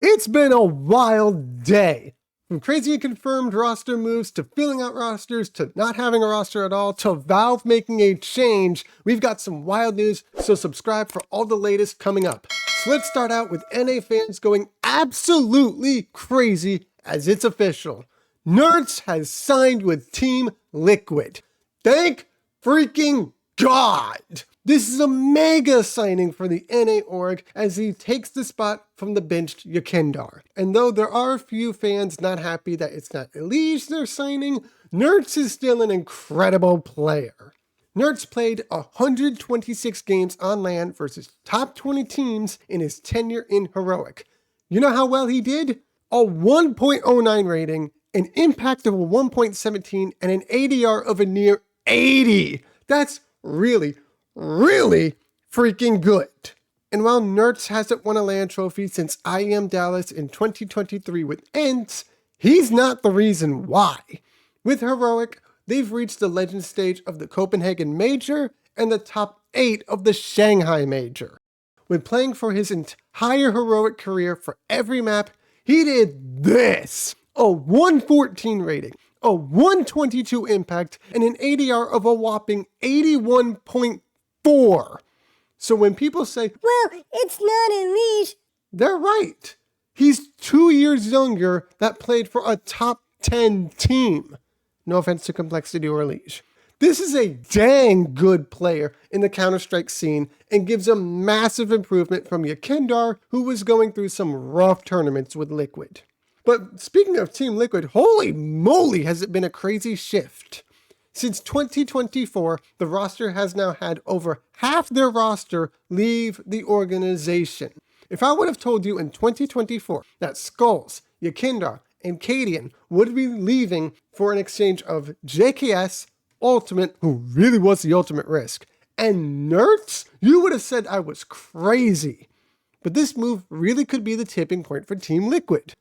It's been a wild day. From crazy and confirmed roster moves to filling out rosters to not having a roster at all to Valve making a change, we've got some wild news, so subscribe for all the latest coming up. So let's start out with NA fans going absolutely crazy as it's official. Nerds has signed with Team Liquid. Thank freaking God! This is a mega signing for the NA org as he takes the spot from the benched Yakendar. And though there are a few fans not happy that it's not Elige they're signing, Nerds is still an incredible player. Nerds played 126 games on LAN versus top 20 teams in his tenure in Heroic. You know how well he did? A 1.09 rating, an impact of a 1.17, and an ADR of a near 80. That's really freaking good. And while Nerds hasn't won a LAN trophy since IEM Dallas in 2023 with Ents, he's not the reason why. With Heroic, they've reached the legend stage of the Copenhagen Major and the top 8 of the Shanghai Major. When playing for his entire Heroic career for every map, he did this: a 114 rating, a 122 impact, and an ADR of a whopping 81.4. So when people say, well, it's not Elige, they're right. He's 2 years younger that played for a top 10 team. No offense to Complexity or Elige. This is a dang good player in the Counter-Strike scene and gives a massive improvement from Yakendar, who was going through some rough tournaments with Liquid. But speaking of Team Liquid, holy moly has it been a crazy shift. Since 2024, the roster has now had over half their roster leave the organization. If I would have told you in 2024 that Skulls, Yakendar, and Cadian would be leaving for an exchange of JKS, Ultimate, who really was the ultimate risk, and Nerds, you would have said I was crazy. But this move really could be the tipping point for Team Liquid.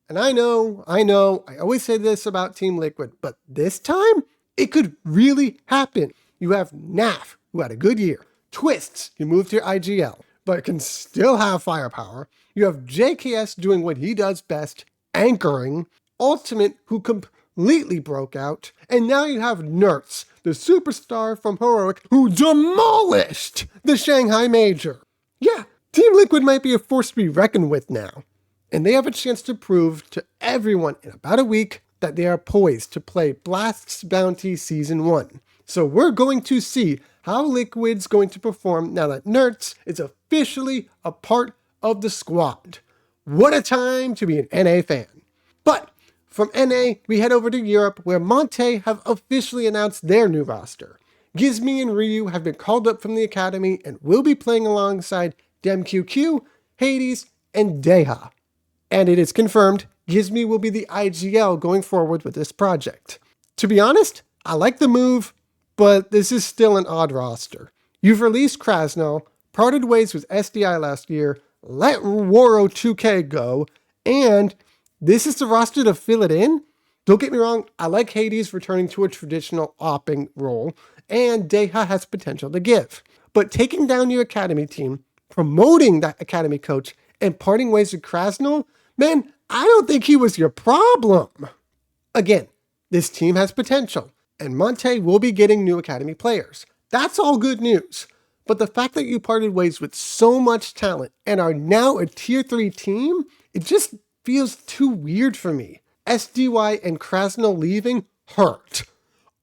And I know, I always say this about Team Liquid, but this time, it could really happen. You have NAF, who had a good year. Twists, who moved to IGL, but can still have firepower. You have JKS doing what he does best, anchoring. Ultimate, who completely broke out. And now you have Nerds, the superstar from Heroic, who demolished the Shanghai Major. Yeah, Team Liquid might be a force to be reckoned with now. And they have a chance to prove to everyone in about a week that they are poised to play Blast's Bounty Season 1. So we're going to see how Liquid's going to perform now that Nerds is officially a part of the squad. What a time to be an NA fan. But from NA, we head over to Europe, where Monte have officially announced their new roster. Gizmi and Ryu have been called up from the academy and will be playing alongside DemQQ, Hades, and Deha. And it is confirmed Gizmi will be the IGL going forward with this project. To be honest, I like the move, but this is still an odd roster. You've released Krasnal, parted ways with SDI last year, let Waro 2K go, and this is the roster to fill it in? Don't get me wrong, I like Hades returning to a traditional opping role, and Deha has potential to give. But taking down your academy team, promoting that academy coach, and parting ways with Krasnal, man, I don't think he was your problem. Again, this team has potential, and Monte will be getting new academy players. That's all good news. But the fact that you parted ways with so much talent and are now a tier 3 team, it just feels too weird for me. SDY and Krasnal leaving hurt.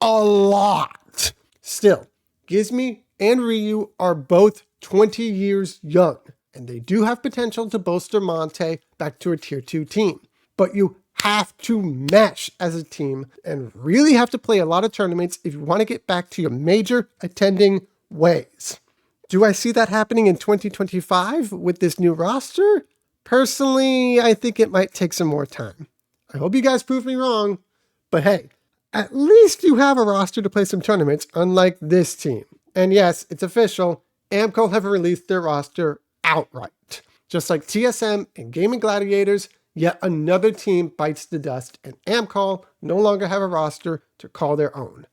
A lot. Still, Gizmi and Ryu are both 20 years young, and they do have potential to bolster Monte back to a tier 2 team. But you have to mesh as a team and really have to play a lot of tournaments if you want to get back to your major attending ways. Do I see that happening in 2025 with this new roster? Personally, I think it might take some more time. I hope you guys prove me wrong, but hey, at least you have a roster to play some tournaments, unlike this team. And yes, it's official, Amkal have released their roster outright. Just like TSM and Gaming Gladiators, yet another team bites the dust, and Amkal no longer have a roster to call their own.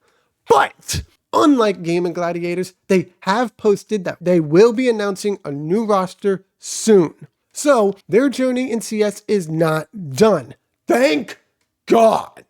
But unlike Gaming Gladiators, they have posted that they will be announcing a new roster soon. So their journey in CS is not done. Thank God.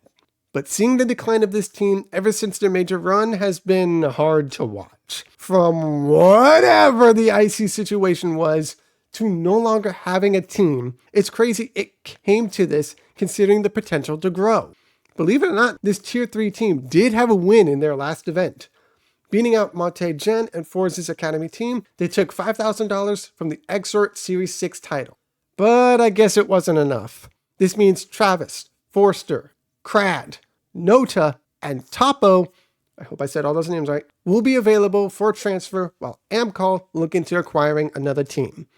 But seeing the decline of this team ever since their major run has been hard to watch. From whatever the icy situation was to no longer having a team, it's crazy it came to this considering the potential to grow. Believe it or not, this tier 3 team did have a win in their last event. Beating out Monte Gen and Forza's Academy team, they took $5,000 from the Exort Series 6 title. But I guess it wasn't enough. This means Travis, Forster, Crad, Nota, and Topo, I hope I said all those names right, will be available for transfer while Amkal look into acquiring another team.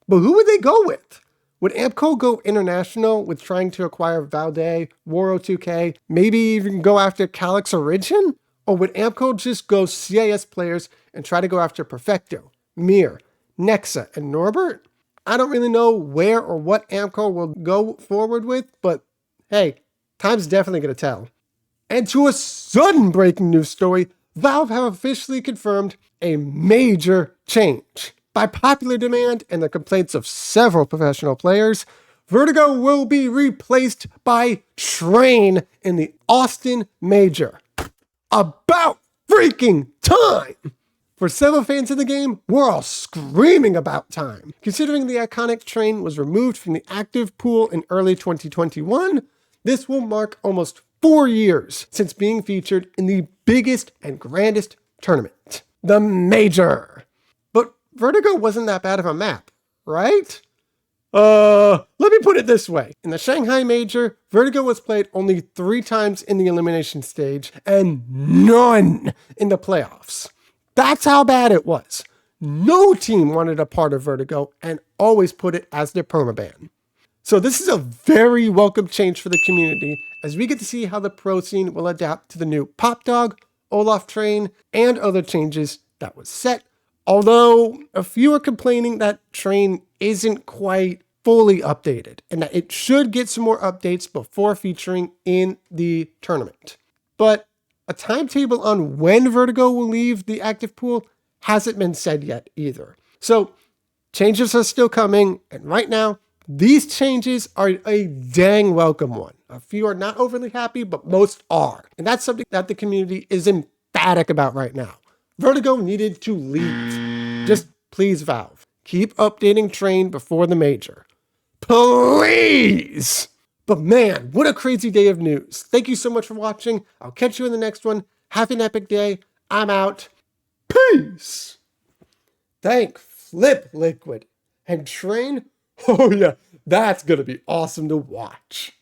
But who would they go with? Would Amkal go international with trying to acquire Valde, Waro 2K, maybe even go after Calyx Origin? Or would Amkal just go CIS players and try to go after Perfecto, Mir, Nexa, and Norbert? I don't really know where or what Amkal will go forward with, but hey, time's definitely going to tell. And to a sudden breaking news story, Valve have officially confirmed a major change. By popular demand and the complaints of several professional players, Vertigo will be replaced by Train in the Austin Major. About freaking time! For several fans of the game, we're all screaming about time. Considering the iconic Train was removed from the active pool in early 2021, this will mark almost 4 years since being featured in the biggest and grandest tournament, the Major. But Vertigo wasn't that bad of a map, right? Let me put it this way. In the Shanghai Major, Vertigo was played only 3 times in the elimination stage and none in the playoffs. That's how bad it was. No team wanted a part of Vertigo and always put it as their permaban. So this is a very welcome change for the community as we get to see how the pro scene will adapt to the new Pop Dog, Olaf Train, and other changes that was set. Although a few are complaining that Train isn't quite fully updated and that it should get some more updates before featuring in the tournament. But a timetable on when Vertigo will leave the active pool hasn't been said yet either. So changes are still coming, and right now, these changes are a dang welcome one. A few are not overly happy, but most are. And that's something that the community is emphatic about right now. Vertigo needed to leave. Just please, Valve, keep updating Train before the Major. Please! But man, what a crazy day of news. Thank you so much for watching. I'll catch you in the next one. Have an epic day. I'm out. Peace! Thank Flip Liquid. And Train? Oh yeah, that's gonna be awesome to watch.